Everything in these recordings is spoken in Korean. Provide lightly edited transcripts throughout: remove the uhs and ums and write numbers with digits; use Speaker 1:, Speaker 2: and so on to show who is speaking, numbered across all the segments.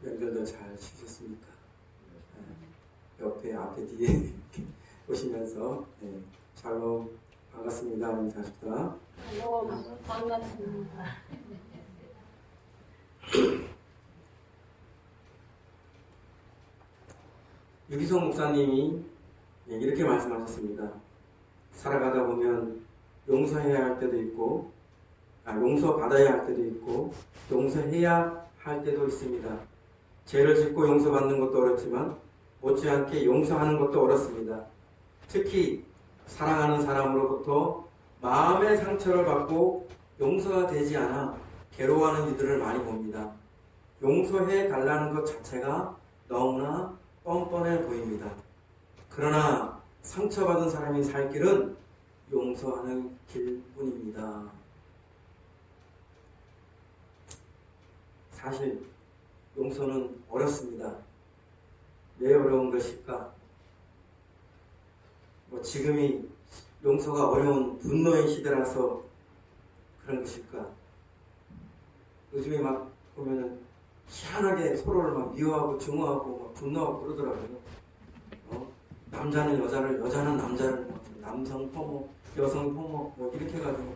Speaker 1: 명절도 잘 지켰습니까? 옆에, 앞에, 뒤에 오시면서 샬롬 반갑습니다. 인사합시다.
Speaker 2: 반갑습니다.
Speaker 1: 유기성 목사님이 이렇게 말씀하셨습니다. 살아가다 보면 용서해야 할 때도 있고, 용서받아야 할 때도 있고, 용서해야 할 때도 있습니다. 죄를 짓고 용서받는 것도 어렵지만 못지않게 용서하는 것도 어렵습니다. 특히 사랑하는 사람으로부터 마음의 상처를 받고 용서가 되지 않아 괴로워하는 이들을 많이 봅니다. 용서해 달라는 것 자체가 너무나 뻔뻔해 보입니다. 그러나 상처받은 사람이 살 길은 용서하는 길뿐입니다. 사실 용서는 어렵습니다. 왜 어려운 것일까? 지금이 용서가 어려운 분노의 시대라서 그런 것일까? 요즘에 막 보면은 희한하게 서로를 막 미워하고 증오하고 막 분노하고 그러더라고요. 남자는 여자를, 여자는 남자를, 남성 혐오, 여성 혐오 이렇게 해가지고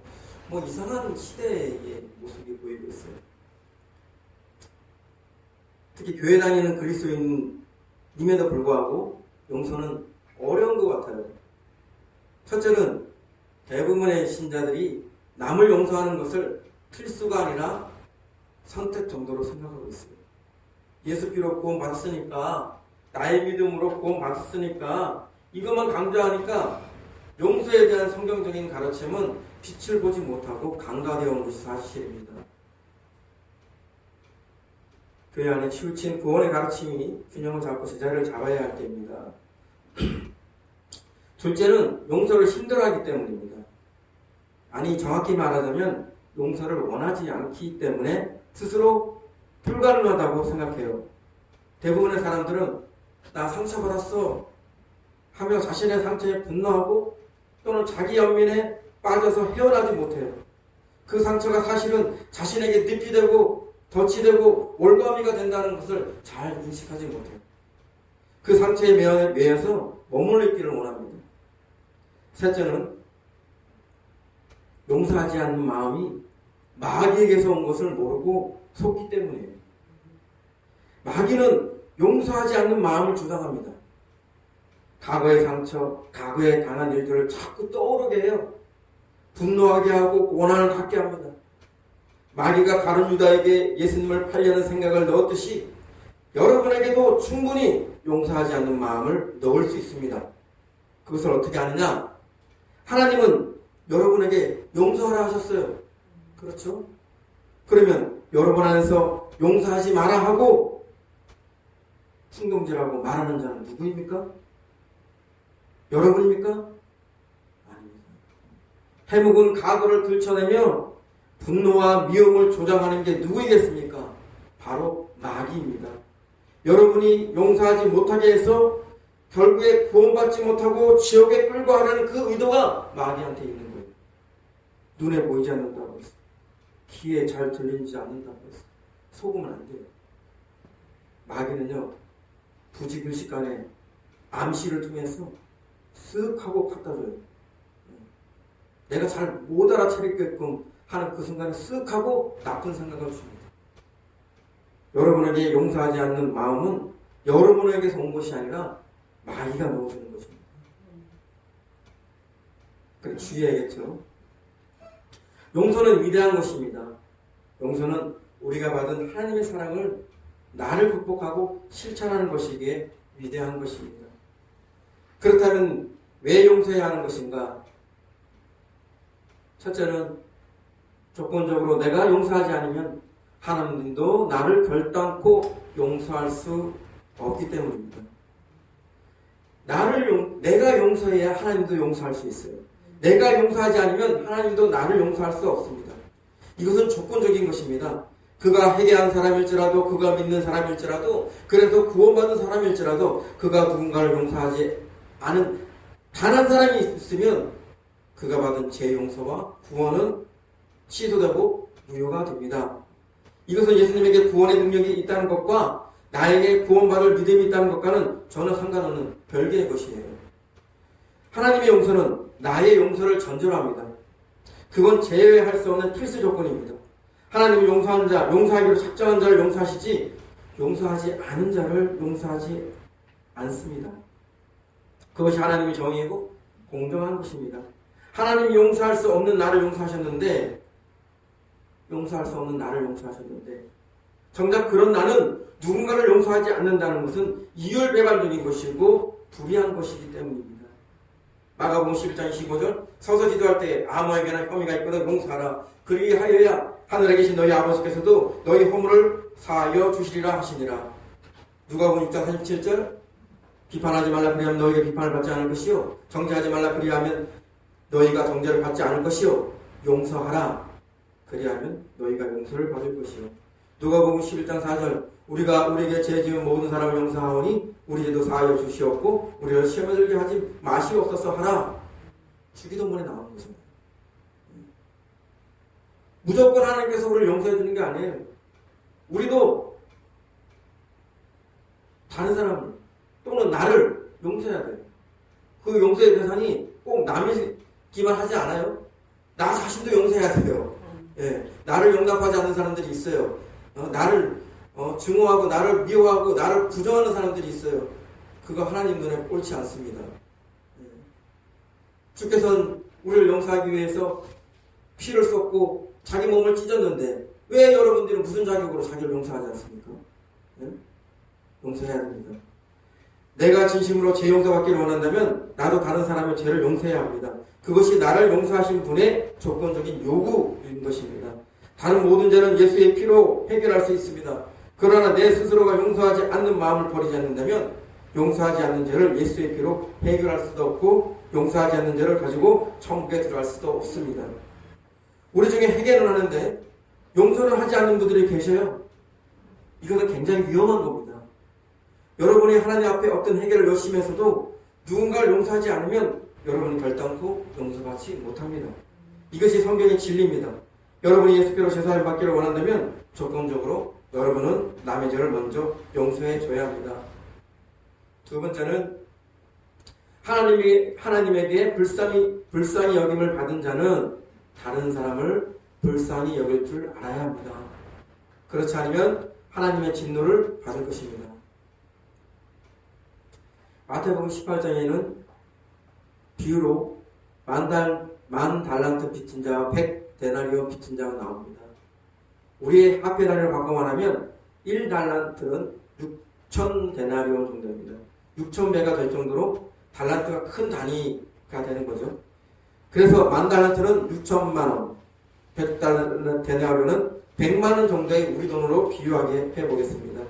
Speaker 1: 이상한 시대의 모습이 보이고 있어요. 특히 교회 다니는 그리스도인임에도 불구하고 용서는 어려운 것 같아요. 첫째는 대부분의 신자들이 남을 용서하는 것을 필수가 아니라 선택 정도로 생각하고 있어요. 예수 피로 구원 받았으니까, 나의 믿음으로 구원 받았으니까, 이것만 강조하니까 용서에 대한 성경적인 가르침은 빛을 보지 못하고 강가되어 온 것이 사실입니다. 교회 안에 치우친 구원의 가르침이 균형을 잡고 제자리를 잡아야 할 때입니다. 둘째는 용서를 힘들어하기 때문입니다. 아니, 정확히 말하자면 용서를 원하지 않기 때문에 스스로 불가능하다고 생각해요. 대부분의 사람들은 나 상처받았어 하며 자신의 상처에 분노하고 또는 자기 연민에 빠져서 헤어나지 못해요. 그 상처가 사실은 자신에게 늪이 되고 덫이 되고 올가미가 된다는 것을 잘 인식하지 못해요. 그 상처에 매여서 머물러 있기를 원합니다. 셋째는 용서하지 않는 마음이 마귀에게서 온 것을 모르고 속기 때문이에요. 마귀는 용서하지 않는 마음을 주장합니다. 과거의 상처, 과거에 당한 일들을 자꾸 떠오르게 해요. 분노하게 하고 고난을 갖게 합니다. 마귀가 가룟 유다에게 예수님을 팔려는 생각을 넣었듯이 여러분에게도 충분히 용서하지 않는 마음을 넣을 수 있습니다. 그것을 어떻게 하느냐? 하나님은 여러분에게 용서하라 하셨어요. 그렇죠? 그러면 여러분 안에서 용서하지 마라 하고 충동질하고 말하는 자는 누구입니까? 여러분입니까? 아닙니다. 해묵은 과거를 들춰내며 분노와 미움을 조장하는 게 누구이겠습니까? 바로 마귀입니다. 여러분이 용서하지 못하게 해서 결국에 구원받지 못하고 지옥에 끌고 가려는 그 의도가 마귀한테 있는 거예요. 눈에 보이지 않는다고 해서, 귀에 잘 들리지 않는다고 해서 속으면 안 돼요. 마귀는요, 부지불식간에 암시를 통해서 쓱 하고 갖다 줘요. 내가 잘 못 알아차리게끔 하는 그 순간에 쓱 하고 나쁜 생각을 줍니다. 여러분에게 용서하지 않는 마음은 여러분에게서 온 것이 아니라 마귀가 넣어주는 것입니다. 그래, 주의해야겠죠. 용서는 위대한 것입니다. 용서는 우리가 받은 하나님의 사랑을 나를 극복하고 실천하는 것이기에 위대한 것입니다. 그렇다면 왜 용서해야 하는 것인가? 첫째는 조건적으로 내가 용서하지 않으면 하나님도 나를 결단코 용서할 수 없기 때문입니다. 내가 용서해야 하나님도 용서할 수 있어요. 내가 용서하지 않으면 하나님도 나를 용서할 수 없습니다. 이것은 조건적인 것입니다. 그가 회개한 사람일지라도, 그가 믿는 사람일지라도, 그래서 구원받은 사람일지라도 그가 누군가를 용서하지 않은 단 한 사람이 있으면 그가 받은 죄 용서와 구원은 취소되고 무효가 됩니다. 이것은 예수님에게 구원의 능력이 있다는 것과 나에게 구원받을 믿음이 있다는 것과는 전혀 상관없는 별개의 것이에요. 하나님의 용서는 나의 용서를 전제로 합니다. 그건 제외할 수 없는 필수 조건입니다. 하나님은 용서한 자, 용서하기로 작정한 자를 용서하시지 용서하지 않은 자를 용서하지 않습니다. 그것이 하나님의 정의이고 공정한 것입니다. 하나님이 용서할 수 없는 나를 용서하셨는데 정작 그런 나는 누군가를 용서하지 않는다는 것은 이율배반적인 것이고 불의한 것이기 때문입니다. 마가복음 11장 25절 서서 기도할 때 아무에게나 혐의가 있거든 용서하라. 그리하여야 하늘에 계신 너희 아버지께서도 너희 허물을 사하여 주시리라 하시니라. 누가복음 6장 37절 비판하지 말라 그리하면 너희가 비판을 받지 않을 것이요 정죄하지 말라 그리하면 너희가 정죄를 받지 않을 것이요 용서하라 그리하면 너희가 용서를 받을 것이요. 누가복음 11장 4절 우리가 우리에게 죄 지은 모든 사람을 용서하오니 우리 죄도 사하여 주시옵고 우리를 시험에 들게 하지 마시옵소서 하라. 주기도문에 나오는 것입니다. 무조건 하나님께서 우리를 용서해 주는 게 아니에요. 우리도 다른 사람 또는 나를 용서해야 돼요. 그 용서의 대상이 꼭 남이기만 하지 않아요. 나 자신도 용서해야 돼요. 예, 나를 용납하지 않는 사람들이 있어요. 나를 증오하고 나를 미워하고 나를 부정하는 사람들이 있어요. 그거 하나님 눈에 옳지 않습니다. 예. 주께서는 우리를 용서하기 위해서 피를 쏟고 자기 몸을 찢었는데 왜 여러분들은 무슨 자격으로 자기를 용서하지 않습니까? 예? 용서해야 됩니다. 내가 진심으로 죄 용서받기를 원한다면 나도 다른 사람의 죄를 용서해야 합니다. 그것이 나를 용서하신 분의 조건적인 요구인 것입니다. 다른 모든 죄는 예수의 피로 해결할 수 있습니다. 그러나 내 스스로가 용서하지 않는 마음을 버리지 않는다면 용서하지 않는 죄를 예수의 피로 해결할 수도 없고 용서하지 않는 죄를 가지고 천국에 들어갈 수도 없습니다. 우리 중에 회개를 하는데 용서를 하지 않는 분들이 계셔요. 이것은 굉장히 위험한 겁니다. 여러분이 하나님 앞에 어떤 회개를 열심히 해서도 누군가를 용서하지 않으면 여러분은 결단코 용서받지 못합니다. 이것이 성경의 진리입니다. 여러분이 예수께로 제사를 받기를 원한다면 조건적으로 여러분은 남의 죄를 먼저 용서해 줘야 합니다. 두 번째는 하나님에게 불쌍히 여김을 받은 자는 다른 사람을 불쌍히 여길 줄 알아야 합니다. 그렇지 않으면 하나님의 진노를 받을 것입니다. 마태복음 18장에는 비유로 만 달란트 빚진 자와 100데나리온 빚진 자가 나옵니다. 우리의 화폐 단위를 바꿔 말하면 1달란트는 6,000데나리온 정도입니다. 6,000배가 될 정도로 달란트가 큰 단위가 되는 거죠. 그래서 만 달란트는 6천만원, 100데나리온은 100만원 정도의 우리 돈으로 비유하게 해보겠습니다.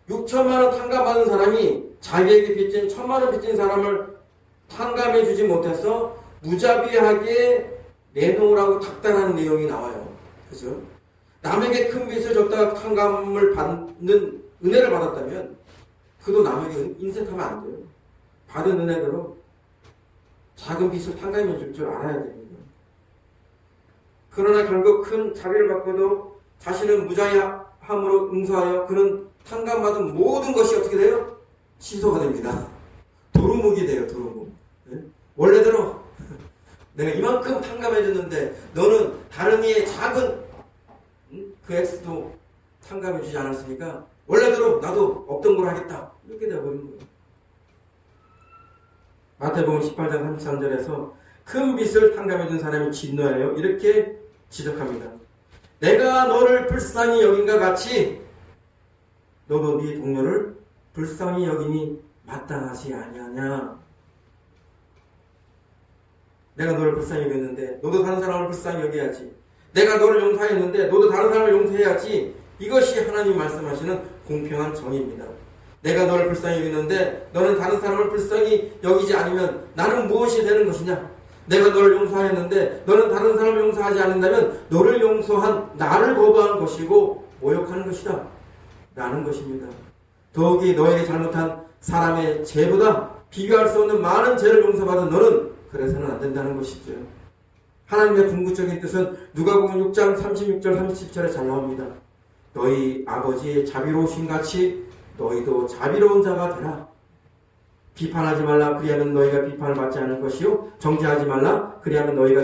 Speaker 1: 6천만원 탕감받은 사람이 자기에게 빚진 1,000만원 빚진 사람을 탕감해 주지 못해서 무자비하게 내놓으라고 닥달하는 내용이 나와요. 그죠? 남에게 큰 빚을 졌다가 탕감을 받는 은혜를 받았다면 그도 남에게 인색하면 안 돼요. 받은 은혜대로 작은 빚을 탕감해 줄 줄 알아야 됩니다. 그러나 결국 큰 자비를 받고도 자신은 무자비함으로 응수하여 그는 탕감받은 모든 것이 어떻게 돼요? 취소가 됩니다. 도루묵이 돼요. 도루묵. 네? 원래대로 내가 이만큼 탕감해줬는데 너는 다른 이의 작은 그 액수도 탕감해주지 않았으니까 원래대로 나도 없던 걸 하겠다. 이렇게 되어버리는 거예요. 마태복음 18장 33절에서 큰 빚을 탕감해준 사람이 진노하여 이렇게 지적합니다. 내가 너를 불쌍히 여긴과 같이 너도 네 동료를 불쌍히 여김이 마땅하지 아니하냐. 내가 너를 불쌍히 여겼는데 너도 다른 사람을 불쌍히 여겨야지. 내가 너를 용서했는데 너도 다른 사람을 용서해야지. 이것이 하나님 말씀하시는 공평한 정의입니다. 내가 너를 불쌍히 여겼는데 너는 다른 사람을 불쌍히 여기지 않으면 나는 무엇이 되는 것이냐. 내가 너를 용서하였는데 너는 다른 사람을 용서하지 않는다면 너를 용서한 나를 거부한 것이고 모욕하는 것이다 라는 것입니다. 더욱이 너에게 잘못한 사람의 죄보다 비교할 수 없는 많은 죄를 용서받은 너는 그래서는 안 된다는 것이죠. 하나님의 궁극적인 뜻은 누가복음 6장 36절 37절에 잘 나옵니다. 너희 아버지의 자비로우신 같이 너희도 자비로운 자가 되라. 비판하지 말라. 그리하면 너희가 비판을 받지 않을 것이요. 정죄하지 말라. 그리하면 너희가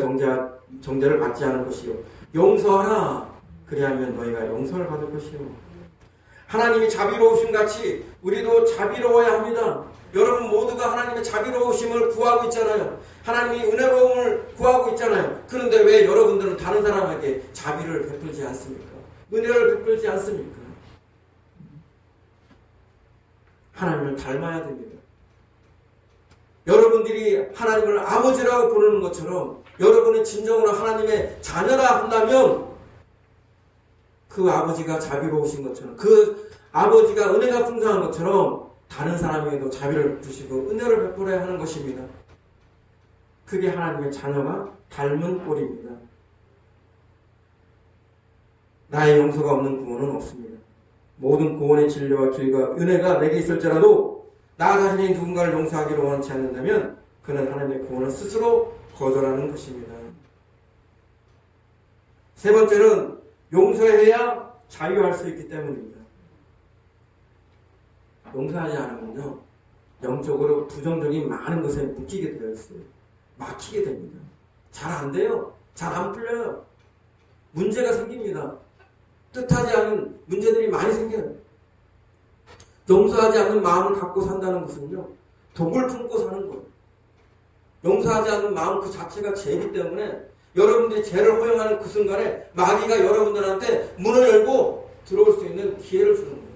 Speaker 1: 정죄를 받지 않을 것이요. 용서하라. 그리하면 너희가 용서를 받을 것이요. 하나님이 자비로우심 같이 우리도 자비로워야 합니다. 여러분 모두가 하나님의 자비로우심을 구하고 있잖아요. 하나님이 은혜로움을 구하고 있잖아요. 그런데 왜 여러분들은 다른 사람에게 자비를 베풀지 않습니까? 은혜를 베풀지 않습니까? 하나님을 닮아야 됩니다. 여러분들이 하나님을 아버지라고 부르는 것처럼 여러분이 진정으로 하나님의 자녀라 한다면 그 아버지가 자비로우신 것처럼 그 아버지가 은혜가 풍성한 것처럼 다른 사람에게도 자비를 베푸시고 은혜를 베풀어야 하는 것입니다. 그게 하나님의 자녀가 닮은 꼴입니다. 나의 용서가 없는 구원은 없습니다. 모든 구원의 진리와 길과 은혜가 내게 있을지라도 나 자신이 누군가를 용서하기를 원치 않는다면 그는 하나님의 구원을 스스로 거절하는 것입니다. 세 번째는 용서해야 자유할 수 있기 때문입니다. 용서하지 않으면요, 영적으로 부정적인 많은 것에 묶이게 되어 있어요. 막히게 됩니다. 잘 안 돼요. 잘 안 풀려요. 문제가 생깁니다. 뜻하지 않은 문제들이 많이 생겨요. 용서하지 않는 마음을 갖고 산다는 것은요, 독을 품고 사는 거예요. 용서하지 않는 마음 그 자체가 죄이기 때문에 여러분들이 죄를 허용하는 그 순간에 마귀가 여러분들한테 문을 열고 들어올 수 있는 기회를 주는 거예요.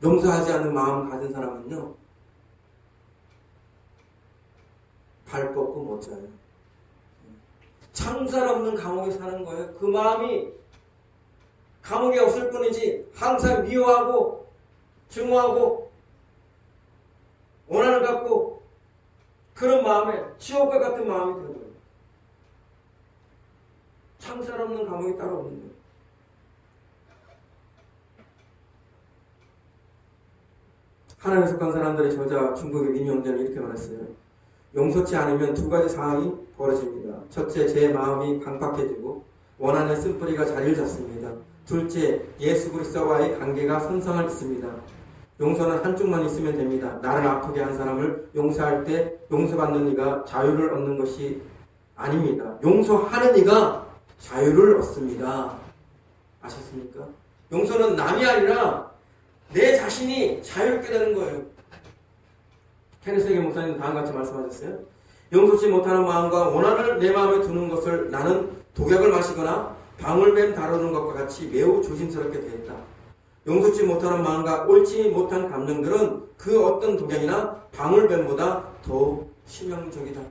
Speaker 1: 용서하지 않는 마음을 가진 사람은요, 발 뻗고 못 자요. 창살 없는 감옥에 사는 거예요. 그 마음이 감옥에 없을 뿐이지 항상 미워하고 증오하고 원한을 갖고 그런 마음에 지옥과 같은 마음이 되는 거예요. 창살 없는 감옥이 따로 없는 거예요. 하나님에 속한 사람들의 저자 중국의 민영자는 이렇게 말했어요. 용서치 않으면 두 가지 상황이 벌어집니다. 첫째, 제 마음이 강팍해지고 원한의 쓴뿌리가 자리를 잡습니다. 둘째, 예수 그리스도와의 관계가 손상을 입습니다. 용서는 한쪽만 있으면 됩니다. 나를 아프게 한 사람을 용서할 때 용서받는 이가 자유를 얻는 것이 아닙니다. 용서하는 이가 자유를 얻습니다. 아셨습니까? 용서는 남이 아니라 내 자신이 자유롭게 되는 거예요. 케네스 해게 목사님 다음같이 말씀하셨어요. 용서치 못하는 마음과 원한을 내 마음에 두는 것을 나는 독약을 마시거나 방울뱀 다루는 것과 같이 매우 조심스럽게 되었다. 용서치 못하는 마음과 옳지 못한 감정들은 그 어떤 독약이나 방울뱀보다 더 치명적이다.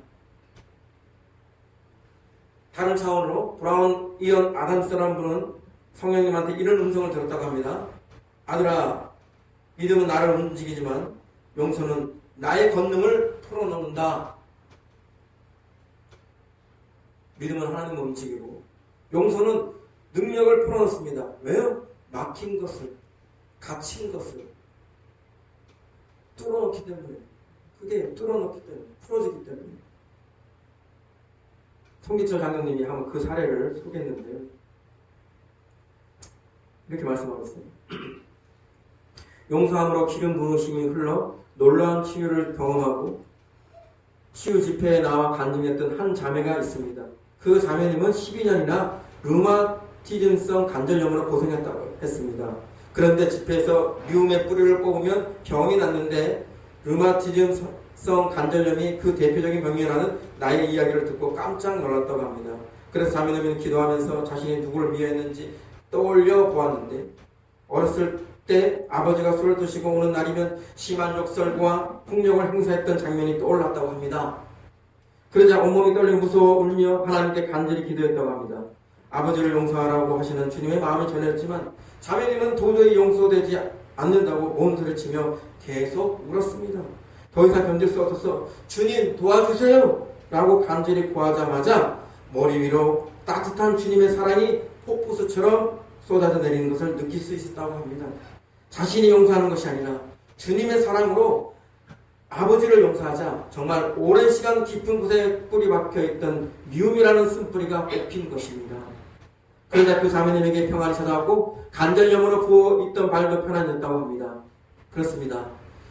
Speaker 1: 다른 차원으로 브라운 이언 아담스라는 분은 성령님한테 이런 음성을 들었다고 합니다. 아들아, 믿음은 나를 움직이지만 용서는 나의 권능을 풀어놓는다. 믿음은 하나님을 움직이고 용서는 능력을 풀어놓습니다. 왜요? 막힌 것을, 갇힌 것을 뚫어놓기 때문에, 그게 뚫어놓기 때문에, 풀어지기 때문에. 송기철 장로님이 한번 그 사례를 소개했는데요. 이렇게 말씀하고 있습니다. 용서함으로 기름 부으심이 흘러 놀라운 치유를 경험하고 치유 집회에 나와 간증했던 한 자매가 있습니다. 그 자매님은 12년이나 류마티즘성 관절염으로 고생했다고 했습니다. 그런데 집회에서 미움의 뿌리를 뽑으면 병이 났는데 류마티즘성 관절염이 그 대표적인 병이라는 나의 이야기를 듣고 깜짝 놀랐다고 합니다. 그래서 자매님은 기도하면서 자신이 누구를 미워했는지 떠올려 보았는데 어렸을 때 아버지가 술을 드시고 오는 날이면 심한 욕설과 폭력을 행사했던 장면이 떠올랐다고 합니다. 그러자 온몸이 떨리고 무서워 울며 하나님께 간절히 기도했다고 합니다. 아버지를 용서하라고 하시는 주님의 마음이 전했지만 자매님은 도저히 용서되지 않는다고 몸소리치며 계속 울었습니다. 더 이상 견딜 수 없어서 주님 도와주세요 라고 간절히 구하자마자 머리 위로 따뜻한 주님의 사랑이 폭포수처럼 쏟아져 내리는 것을 느낄 수 있었다고 합니다. 자신이 용서하는 것이 아니라 주님의 사랑으로 아버지를 용서하자 정말 오랜 시간 깊은 곳에 뿌리 박혀있던 미움이라는 쓴뿌리가 뽑힌 것입니다. 그러자 그 사모님에게 평안이 찾아왔고 간절염으로 부어있던 발도 편안해졌다고 합니다. 그렇습니다.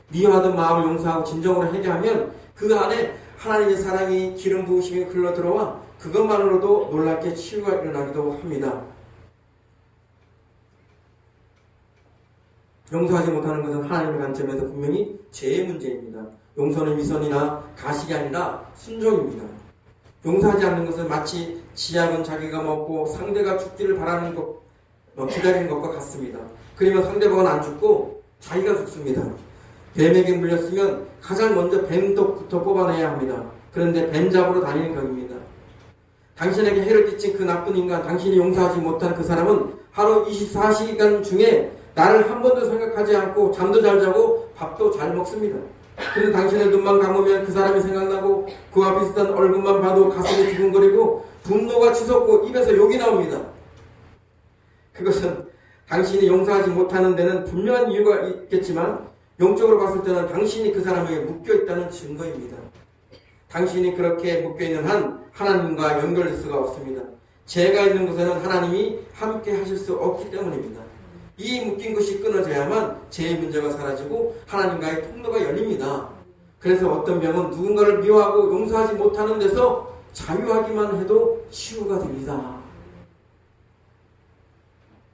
Speaker 1: 미워하던 마음을 용서하고 진정으로 회개하면 그 안에 하나님의 사랑이 기름 부으심이 흘러들어와 그것만으로도 놀랍게 치유가 일어나기도 합니다. 용서하지 못하는 것은 하나님의 관점에서 분명히 죄의 문제입니다. 용서는 위선이나 가식이 아니라 순종입니다. 용서하지 않는 것은 마치 지약은 자기가 먹고 상대가 죽기를 바라는 것, 기다리는 것과 같습니다. 그러면 상대방은 안 죽고 자기가 죽습니다. 뱀에게 물렸으면 가장 먼저 뱀독부터 뽑아내야 합니다. 그런데 뱀 잡으러 다니는 격입니다. 당신에게 해를 끼친 그 나쁜 인간, 당신이 용서하지 못한 그 사람은 하루 24시간 중에 나를 한 번도 생각하지 않고 잠도 잘 자고 밥도 잘 먹습니다. 그런데 당신의 눈만 감으면 그 사람이 생각나고 그와 비슷한 얼굴만 봐도 가슴이 두근거리고 분노가 치솟고 입에서 욕이 나옵니다. 그것은 당신이 용서하지 못하는 데는 분명한 이유가 있겠지만 영적으로 봤을 때는 당신이 그 사람에게 묶여있다는 증거입니다. 당신이 그렇게 묶여있는 한 하나님과 연결될 수가 없습니다. 죄가 있는 곳에는 하나님이 함께 하실 수 없기 때문입니다. 이 묶인 것이 끊어져야만 죄의 문제가 사라지고 하나님과의 통로가 열립니다. 그래서 어떤 병은 누군가를 미워하고 용서하지 못하는 데서 자유하기만 해도 치유가 됩니다.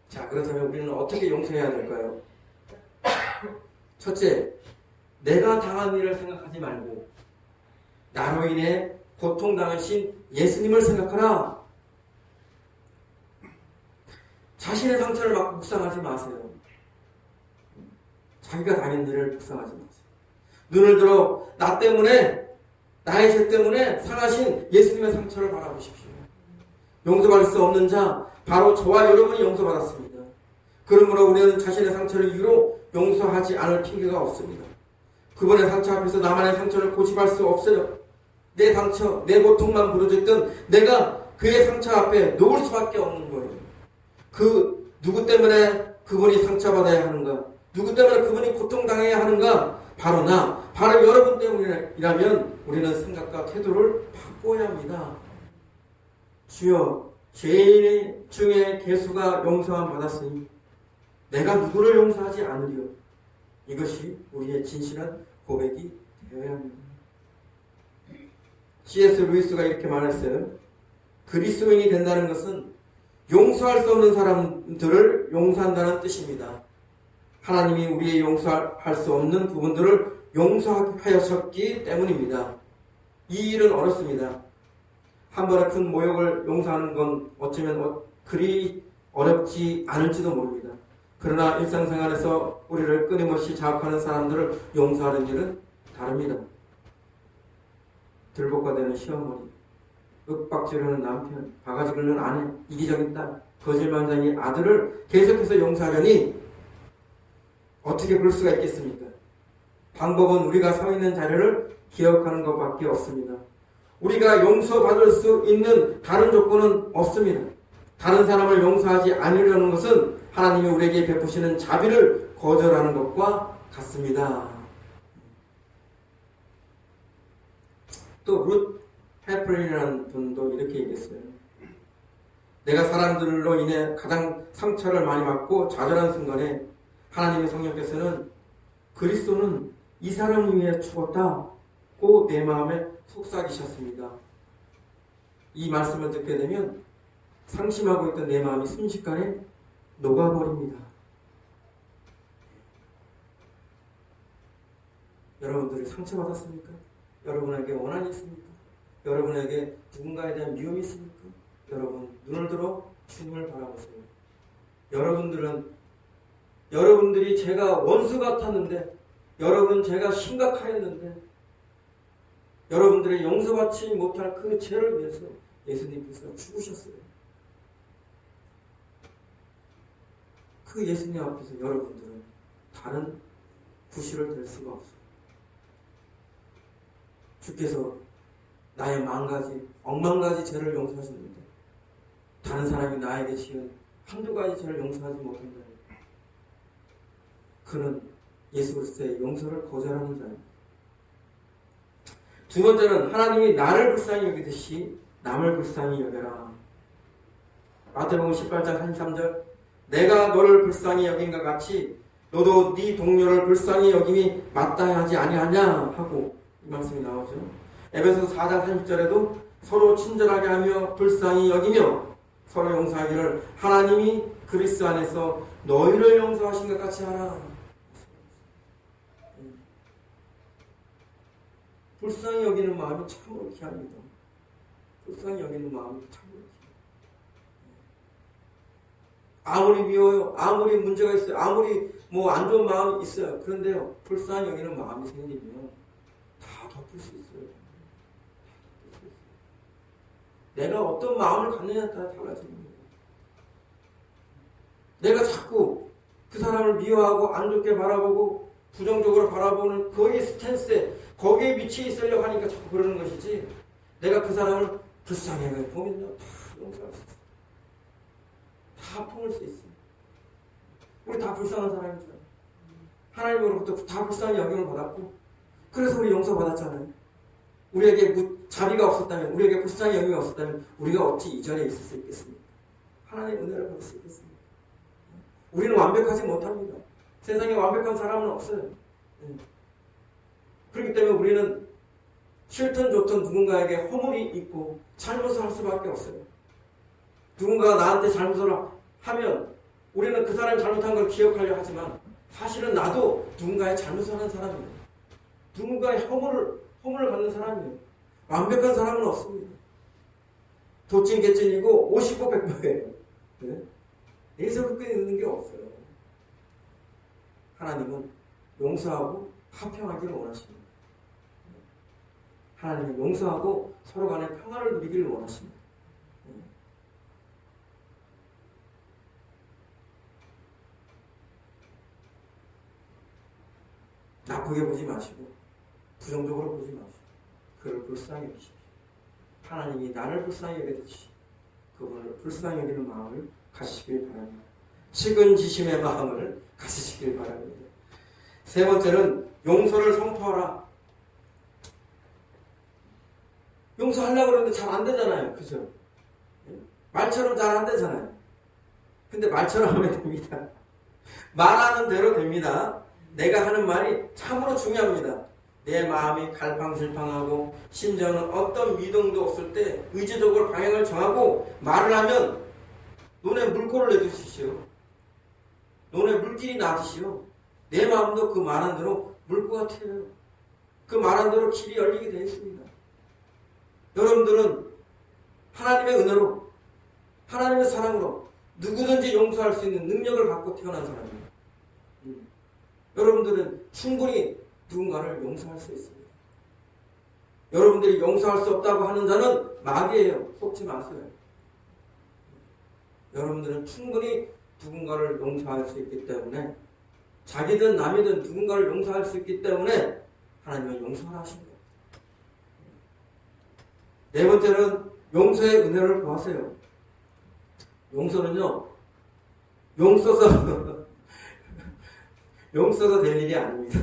Speaker 1: 자, 그렇다면 우리는 어떻게 용서해야 될까요? 첫째, 내가 당한 일을 생각하지 말고 나로 인해 고통당하신 예수님을 생각하라. 자신의 상처를 막 묵상하지 마세요. 자기가 당한 일을 묵상하지 마세요. 눈을 들어 나 때문에, 나의 죄 때문에 상하신 예수님의 상처를 바라보십시오. 용서받을 수 없는 자, 바로 저와 여러분이 용서받았습니다. 그러므로 우리는 자신의 상처를 이유로 용서하지 않을 핑계가 없습니다. 그분의 상처 앞에서 나만의 상처를 고집할 수 없어요. 내 상처, 내 고통만 부르짖던 내가 그의 상처 앞에 놓을 수밖에 없는 거예요. 그 누구 때문에 그분이 상처받아야 하는가? 누구 때문에 그분이 고통당해야 하는가? 바로 나, 바로 여러분 때문이라면 우리는 생각과 태도를 바꿔야 합니다. 주여, 죄인 중에 개수가 용서함 받았으니 내가 누구를 용서하지 않으리요. 이것이 우리의 진실한 고백이 되어야 합니다. C.S. 루이스가 이렇게 말했어요. 그리스도인이 된다는 것은 용서할 수 없는 사람들을 용서한다는 뜻입니다. 하나님이 우리의 용서할 수 없는 부분들을 용서하셨기 때문입니다. 이 일은 어렵습니다. 한 번의 큰 모욕을 용서하는 건 어쩌면 그리 어렵지 않을지도 모릅니다. 그러나 일상생활에서 우리를 끊임없이 자극하는 사람들을 용서하는 일은 다릅니다. 들보가 되는 시어머니, 윽박지르는 남편, 바가지 긁는 아내, 이기적인 딸, 거짓말쟁이 아들을 계속해서 용서하려니 어떻게 그럴 수가 있겠습니까? 방법은 우리가 서 있는 자리를 기억하는 것밖에 없습니다. 우리가 용서받을 수 있는 다른 조건은 없습니다. 다른 사람을 용서하지 않으려는 것은 하나님이 우리에게 베푸시는 자비를 거절하는 것과 같습니다. 또 룻 해플린이라는 분도 이렇게 얘기했어요. 내가 사람들로 인해 가장 상처를 많이 받고 좌절한 순간에 하나님의 성령께서는 그리스도는 이 사람을 위해 죽었다고 내 마음에 속삭이셨습니다. 이 말씀을 듣게 되면 상심하고 있던 내 마음이 순식간에 녹아버립니다. 여러분들이 상처받았습니까? 여러분에게 원한이 있습니까? 여러분에게 누군가에 대한 미움이 있습니까? 여러분 눈을 들어 주님을 바라보세요. 여러분들이 제가 원수 같았는데, 여러분 제가 심각하였는데, 여러분들의 용서받지 못할 그 죄를 위해서 예수님께서 죽으셨어요. 그 예수님 앞에서 여러분들은 다른 구실을 댈 수가 없어요. 주께서 나의 억만가지 죄를 용서하셨는데 다른 사람이 나에게 지은 한두 가지 죄를 용서하지 못한다면 그는 예수 그리스도의 용서를 거절하는 자입니다. 두 번째는 하나님이 나를 불쌍히 여기듯이 남을 불쌍히 여겨라. 마태복음 18장 33절 내가 너를 불쌍히 여긴과 같이 너도 네 동료를 불쌍히 여김이 마땅하지 아니하냐 하고 이 말씀이 나오죠. 에베소서 4장 30절에도 서로 친절하게 하며 불쌍히 여기며 서로 용서하기를 하나님이 그리스도 안에서 너희를 용서하신 것 같이 하라. 불쌍히 여기는 마음이 참으로 귀합니다. 불쌍히 여기는 마음이 참으로 귀합니다. 아무리 미워요, 아무리 문제가 있어요, 아무리 안 좋은 마음이 있어요. 그런데요, 불쌍히 여기는 마음이 생기면 다 덮을 수 있어요. 내가 어떤 마음을 갖느냐에 따라 달라집니다. 내가 자꾸 그 사람을 미워하고 안 좋게 바라보고 부정적으로 바라보는 거기에 스탠스에 거기에 미치어 있으려고 하니까 자꾸 그러는 것이지, 내가 그 사람을 불쌍히 보면요 다 용서할 수 있어요. 다 품을 수 있어요. 우리 다 불쌍한 사람이죠. 하나님으로부터 다 불쌍히 여김을 받았고, 그래서 우리 용서받았잖아요. 우리에게 자비가 없었다면, 우리에게 불쌍히 여김이 없었다면 우리가 어찌 이 자리에 있을 수 있겠습니까? 하나님의 은혜를 받을 수 있겠습니까? 우리는 완벽하지 못합니다. 세상에 완벽한 사람은 없어요. 그렇기 때문에 우리는 싫든 좋든 누군가에게 허물이 있고 잘못을 할 수밖에 없어요. 누군가가 나한테 잘못을 하면 우리는 그 사람이 잘못한 걸 기억하려 하지만 사실은 나도 누군가의 잘못을 하는 사람이에요. 누군가의 허물을 갖는 사람이에요. 완벽한 사람은 없습니다. 도찐개찐이고 50고 100보예요. 네? 여기서 그렇게 있는 게 없어요. 하나님은 용서하고 화평하기를 원하십니다. 하나님은 용서하고 서로 간에 평화를 누리기를 원하십니다. 나쁘게 보지 마시고 부정적으로 보지 마시고 그를 불쌍히 여기십시오. 하나님이 나를 불쌍히 여겨주시 그분을 불쌍히 여기는 마음을 가지시길 바랍니다. 측은지심의 마음을 가지시길 바랍니다. 세 번째는 용서를 선포하라. 용서하려고 그러는데 잘 안 되잖아요. 그죠? 말처럼 잘 안 되잖아요. 근데 말처럼 하면 됩니다. 말하는 대로 됩니다. 내가 하는 말이 참으로 중요합니다. 내 마음이 갈팡질팡하고 심정은 어떤 미동도 없을 때 의지적으로 방향을 정하고 말을 하면 눈에 물꼬를 내두십시오. 눈에 물길이 나듯이요. 내 마음도 그 말한 대로 물꼬가 튀어요. 그 말한 대로 길이 열리게 되어 있습니다. 여러분들은 하나님의 은혜로, 하나님의 사랑으로 누구든지 용서할 수 있는 능력을 갖고 태어난 사람입니다. 여러분들은 충분히 누군가를 용서할 수 있습니다. 여러분들이 용서할 수 없다고 하는 자는 마귀예요. 속지 마세요. 여러분들은 충분히 누군가를 용서할 수 있기 때문에, 자기든 남이든 누군가를 용서할 수 있기 때문에 하나님은 용서를 하십니다. 네 번째는 용서의 은혜를 구하세요. 용서는요, 용 써서 될 일이 아닙니다.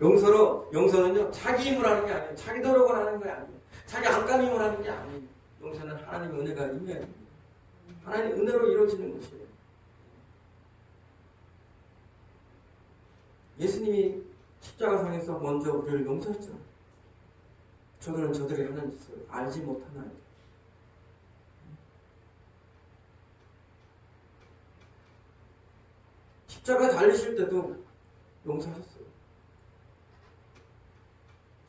Speaker 1: 용서는요, 자기 힘으로 하는 게 아니에요. 자기 노력을 하는 게 아니에요. 자기 안감 힘으로 하는 게 아니에요. 용서는 하나님의 은혜가 임해야 됩니다. 하나님의 은혜로 이루어지는 것이에요. 예수님이 십자가상에서 먼저 우리를 용서했잖아요. 저들은 저들이 하는 짓을 알지 못하나요? 십자가에 달리실 때도 용서하셨어요.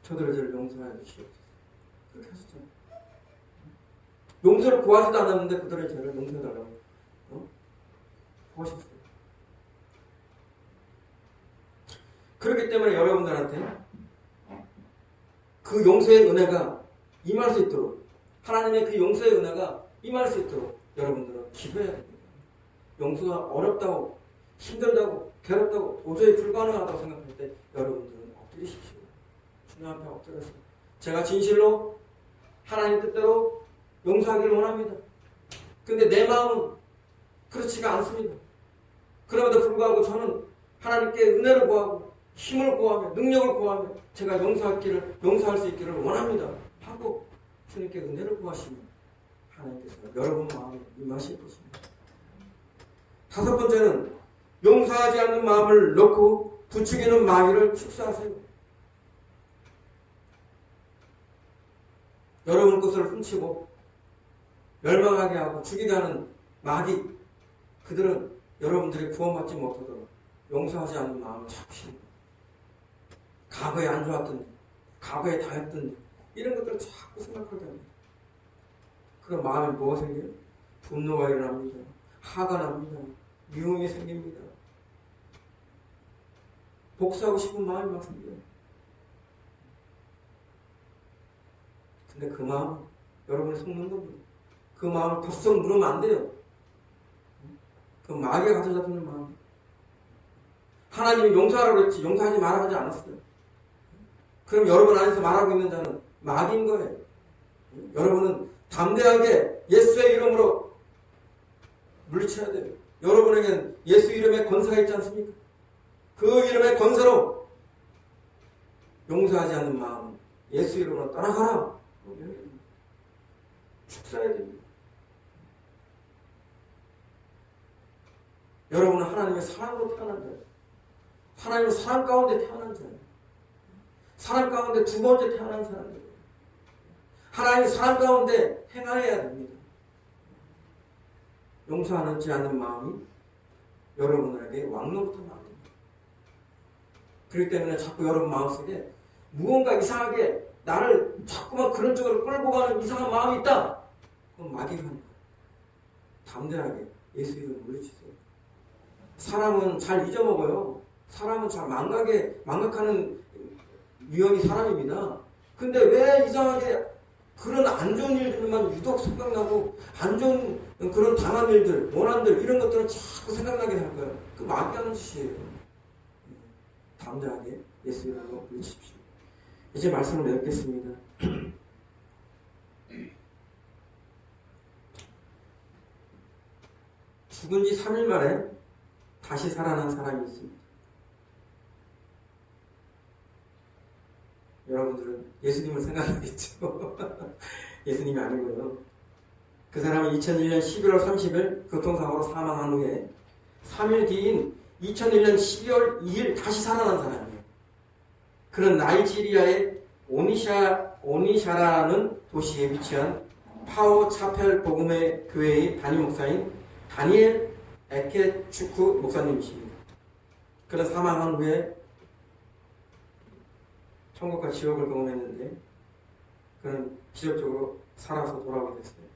Speaker 1: 저들을 용서하여 주시옵소서. 그렇게 하셨잖아요. 용서를 구하지도 않았는데 그들의 죄를 용서해달라고 구하셨어요. 그렇기 때문에 여러분들한테 그 용서의 은혜가 임할 수 있도록, 하나님의 그 용서의 은혜가 임할 수 있도록 여러분들은 기도해야 됩니다. 용서가 어렵다고, 힘들다고, 괴롭다고, 도저히 불가능하다고 생각할 때 여러분들은 엎드리십시오. 주님 앞에 엎드려서 제가 진실로 하나님 뜻대로 용서하기를 원합니다. 근데 내 마음은 그렇지가 않습니다. 그럼에도 불구하고 저는 하나님께 은혜를 구하고 힘을 구하며 능력을 구하며 제가 용서할 수 있기를 원합니다 하고 주님께 은혜를 구하시면 하나님께서 여러분 마음에 임하실 것입니다. 다섯 번째는 용서하지 않는 마음을 넣고 부추기는 마귀를 축소하세요. 여러분 것을 훔치고 멸망하게 하고 죽이게 하는 마귀, 그들은 여러분들이 구원받지 못하도록 용서하지 않는 마음을 잡으십니다. 과거에 안 좋았던 일, 과거에 당했던 일, 이런 것들을 자꾸 생각하게 합니다. 그럼 마음에 뭐가 생겨요? 분노가 일어납니다. 화가 납니다. 미움이 생깁니다. 복수하고 싶은 마음이 막 생겨요. 근데 그 마음, 여러분이 속는 겁니다. 그 마음을 덥석 누르면 안 돼요. 그 마귀가 가져다 주는 마음. 하나님이 용서하라고 그랬지 용서하지 말라고 하지 않았어요. 그럼 여러분 안에서 말하고 있는 자는 마귀인 거예요. 여러분은 담대하게 예수의 이름으로 물리쳐야 돼요. 여러분에겐 예수 이름의 권세가 있지 않습니까? 그 이름의 권세로 용서하지 않는 마음, 예수 이름으로 떠나가라. 축사해야 됩니다. 여러분은 하나님의 사랑으로 태어난 자예요. 하나님의 사랑 가운데 태어난 자예요. 사랑 가운데 두 번째 태어난 사람이에요. 하나님의 사랑 가운데 행하여야 됩니다. 용서하지 않는 마음이 여러분에게 왕로부터 나옵니다. 그렇기 때문에 자꾸 여러분 마음속에 무언가 이상하게 나를 자꾸만 그런 쪽으로 끌고 가는 이상한 마음이 있다. 그건 마귀가 하는 거예요. 담대하게 예수 이름으로 물리치세요. 사람은 잘 잊어먹어요. 사람은 잘 망각하는 유형이 사람입니다. 근데 왜 이상하게 그런 안 좋은 일들만 유독 생각나고 안 좋은 그런 당한 일들, 원한들 이런 것들은 자꾸 생각나게 할 거예요. 그 마귀 하는 짓이에요. 담대하게 예수 이름으로 물리치십시오. 이제 말씀을 맺겠습니다. 죽은 지 3일 만에 다시 살아난 사람이 있습니다. 여러분들은 예수님을 생각하겠죠? 예수님이 아니고요. 그 사람은 2001년 11월 30일 교통사고로 사망한 후에 3일 뒤인 2001년 12월 2일 다시 살아난 사람이에요. 그는 나이지리아의 오니샤라는 도시에 위치한 파오 차펠 복음의 교회의 담임 목사인 다니엘 에케추크 목사님이십니다. 그는 사망한 후에 천국과 지옥을 경험했는데 그는 기적적으로 살아서 돌아오게 됐어요.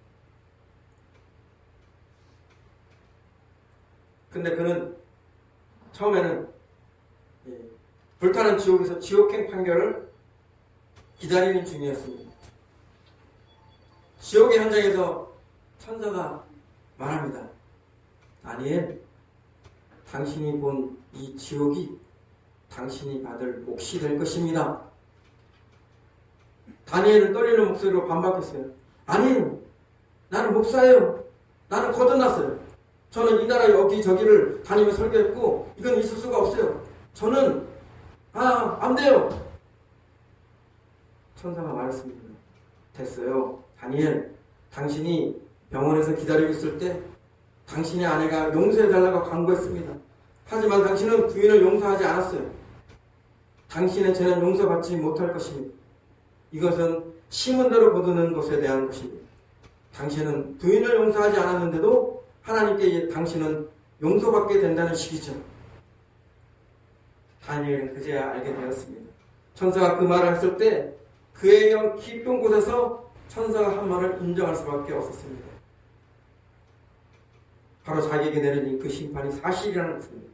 Speaker 1: 근데 그는 처음에는 불타는 지옥에서 지옥행 판결을 기다리는 중이었습니다. 지옥의 현장에서 천사가 말합니다. 다니엘, 당신이 본 이 지옥이 당신이 받을 몫이 될 것입니다. 다니엘은 떨리는 목소리로 반박했어요. 아니에요. 나는 목사예요. 나는 거듭났어요. 저는 이 나라 여기저기를 다니며 설교했고 이건 있을 수가 없어요. 저는 안 돼요. 천사가 말했습니다. 됐어요. 다니엘, 당신이 병원에서 기다리고 있을 때 당신의 아내가 용서해달라고 간구했습니다. 하지만 당신은 부인을 용서하지 않았어요. 당신의 죄는 용서받지 못할 것입니다. 이것은 심은 대로 거두는 것에 대한 것입니다. 당신은 부인을 용서하지 않았는데도 하나님께 당신은 용서받게 된다는 식이죠. 다니엘은 그제야 알게 되었습니다. 천사가 그 말을 했을 때 그의 영 깊은 곳에서 천사가 한 말을 인정할 수밖에 없었습니다. 바로 자기에게 내려진 그 심판이 사실이라는 것입니다.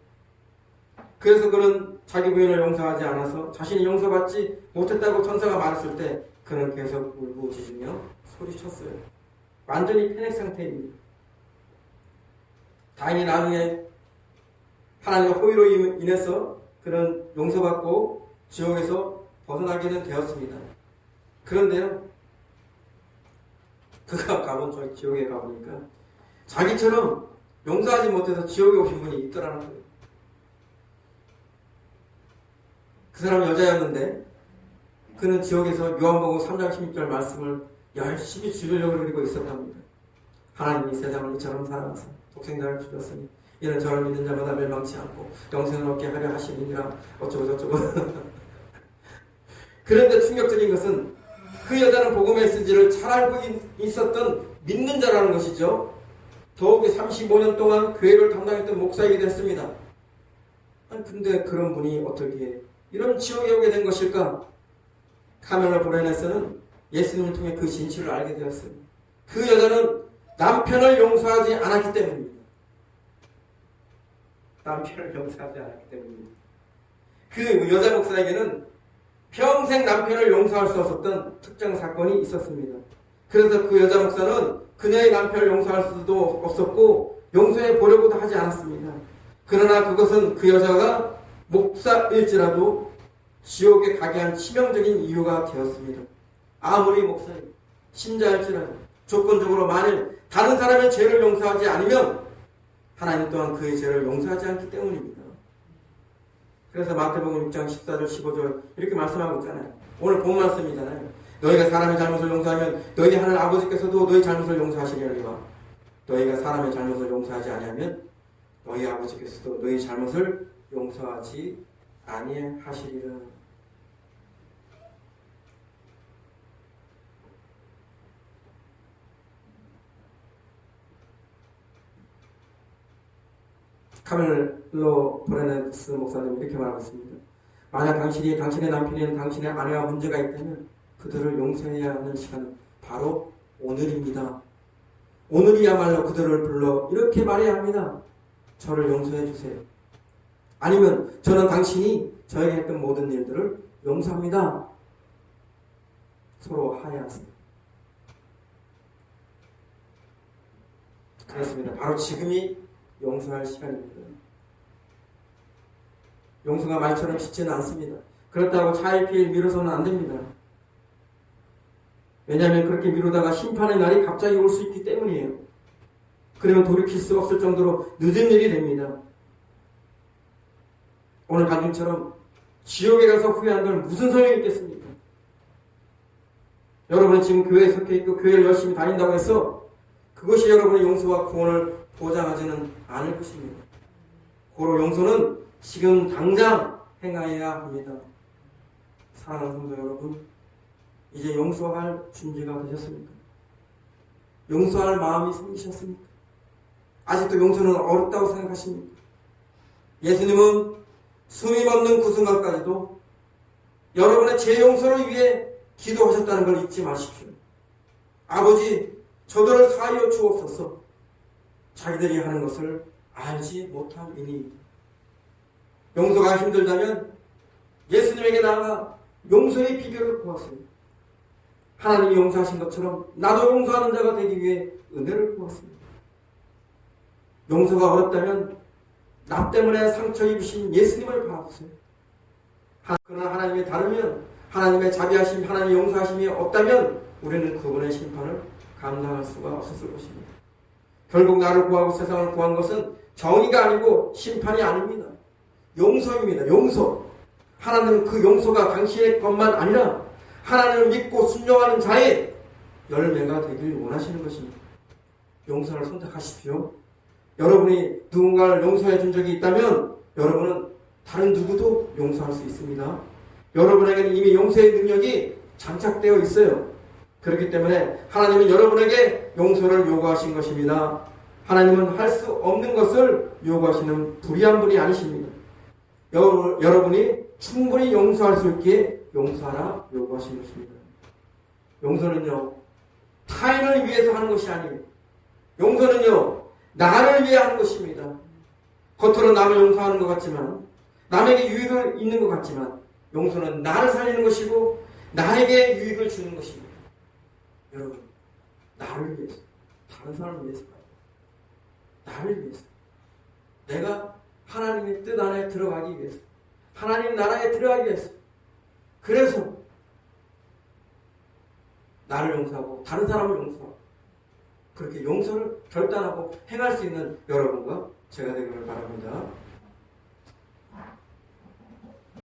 Speaker 1: 그래서 그는 자기 부인을 용서하지 않아서 자신이 용서받지 못했다고 천사가 말했을 때 그는 계속 울부짖으며 소리쳤어요. 완전히 패닉 상태입니다. 다행히 나중에 하나님의 호의로 인해서 그는 용서받고 지옥에서 벗어나게는 되었습니다. 그런데요, 그가 가본 저 지옥에 가보니까 자기처럼 용서하지 못해서 지옥에 오신 분이 있더라는 거예요. 그 사람은 여자였는데 그는 지옥에서 요한복음 3장 16절 말씀을 열심히 주려고 그리고 있었답니다. 하나님이 세상을 이처럼 사랑하사 독생자를 주셨으니 이는 저를 믿는 자마다 멸망치 않고 영생을 얻게 하려 하심이니라. 어쩌고 저쩌고. 그런데 충격적인 것은 그 여자는 복음 메시지를 잘 알고 있었던 믿는 자라는 것이죠. 더욱이 35년 동안 교회를 담당했던 목사이기도 했습니다. 근데 그런 분이 어떻게 이런 지옥에 오게 된 것일까? 카멜라 브레넷은 예수님을 통해 그 진실을 알게 되었습니다. 그 여자는 남편을 용서하지 않았기 때문입니다. 남편을 용서하지 않았기 때문입니다. 그 여자 목사에게는 평생 남편을 용서할 수 없었던 특정 사건이 있었습니다. 그래서 그 여자 목사는 그녀의 남편을 용서할 수도 없었고 용서해 보려고도 하지 않았습니다. 그러나 그것은 그 여자가 목사일지라도 지옥에 가게 한 치명적인 이유가 되었습니다. 아무리 목사님, 신자일지라도 조건적으로 만일 다른 사람의 죄를 용서하지 않으면 하나님 또한 그의 죄를 용서하지 않기 때문입니다. 그래서 마태복음 6장 14절 15절 이렇게 말씀하고 있잖아요. 오늘 본 말씀이잖아요. 너희가 사람의 잘못을 용서하면 너희 하늘 아버지께서도 너희 잘못을 용서하시리라. 너희가 사람의 잘못을 용서하지 아니하면 너희 아버지께서도 너희 잘못을 용서하지 아니하시리라. 카멜로 브레네스 목사님 이렇게 말하고 있습니다. 만약 당신이 당신의 남편이나 당신의 아내와 문제가 있다면 그들을 용서해야 하는 시간은 바로 오늘입니다. 오늘이야말로 그들을 불러 이렇게 말해야 합니다. 저를 용서해 주세요. 아니면 저는 당신이 저에게 했던 모든 일들을 용서합니다. 서로 하야하세요. 그렇습니다. 바로 지금이 용서할 시간입니다. 용서가 말처럼 쉽지는 않습니다. 그렇다고 차일피일 미뤄서는 안 됩니다. 왜냐하면 그렇게 미루다가 심판의 날이 갑자기 올 수 있기 때문이에요. 그러면 돌이킬 수 없을 정도로 늦은 일이 됩니다. 오늘 간증처럼 지옥에 가서 후회한다면 무슨 소용이 있겠습니까? 여러분은 지금 교회에 속해 있고 교회를 열심히 다닌다고 해서 그것이 여러분의 용서와 구원을 보장하지는 않을 것입니다. 고로 용서는 지금 당장 행하여야 합니다. 사랑하는 성도 여러분, 이제 용서할 준비가 되셨습니까? 용서할 마음이 생기셨습니까? 아직도 용서는 어렵다고 생각하십니까? 예수님은 숨이 멎는 그 순간까지도 여러분의 죄 용서를 위해 기도하셨다는 걸 잊지 마십시오. 아버지, 저들을 사하여 주옵소서. 자기들이 하는 것을 알지 못함이니. 용서가 힘들다면 예수님에게 나아가 용서의 비결을 구하세요. 하나님이 용서하신 것처럼 나도 용서하는 자가 되기 위해 은혜를 구하십니다. 용서가 어렵다면 나 때문에 상처 입으신 예수님을 바라보세요. 그러나 하나님이 다르면 하나님의 자비하심, 하나님의 용서하심이 없다면 우리는 그분의 심판을 감당할 수가 없었을 것입니다. 결국 나를 구하고 세상을 구한 것은 정의가 아니고 심판이 아닙니다. 용서입니다. 용서. 하나님은 그 용서가 당신의 것만 아니라 하나님을 믿고 순종하는 자의 열매가 되길 원하시는 것입니다. 용서를 선택하십시오. 여러분이 누군가를 용서해 준 적이 있다면 여러분은 다른 누구도 용서할 수 있습니다. 여러분에게는 이미 용서의 능력이 장착되어 있어요. 그렇기 때문에 하나님은 여러분에게 용서를 요구하신 것입니다. 하나님은 할 수 없는 것을 요구하시는 불의한 분이 아니십니다. 여러분이 충분히 용서할 수 있기에 용서하라 요구하신 것입니다. 용서는요, 타인을 위해서 하는 것이 아니에요. 용서는요, 나를 위해 하는 것입니다. 겉으로 남을 용서하는 것 같지만, 남에게 유익을 있는 것 같지만, 용서는 나를 살리는 것이고 나에게 유익을 주는 것입니다. 여러분, 나를 위해서, 다른 사람을 위해서, 나를 위해서, 내가 하나님의 뜻 안에 들어가기 위해서, 하나님 나라에 들어가기 위해서, 그래서 나를 용서하고 다른 사람을 용서하고 그렇게 용서를 결단하고 행할 수 있는 여러분과 제가 되기를 바랍니다.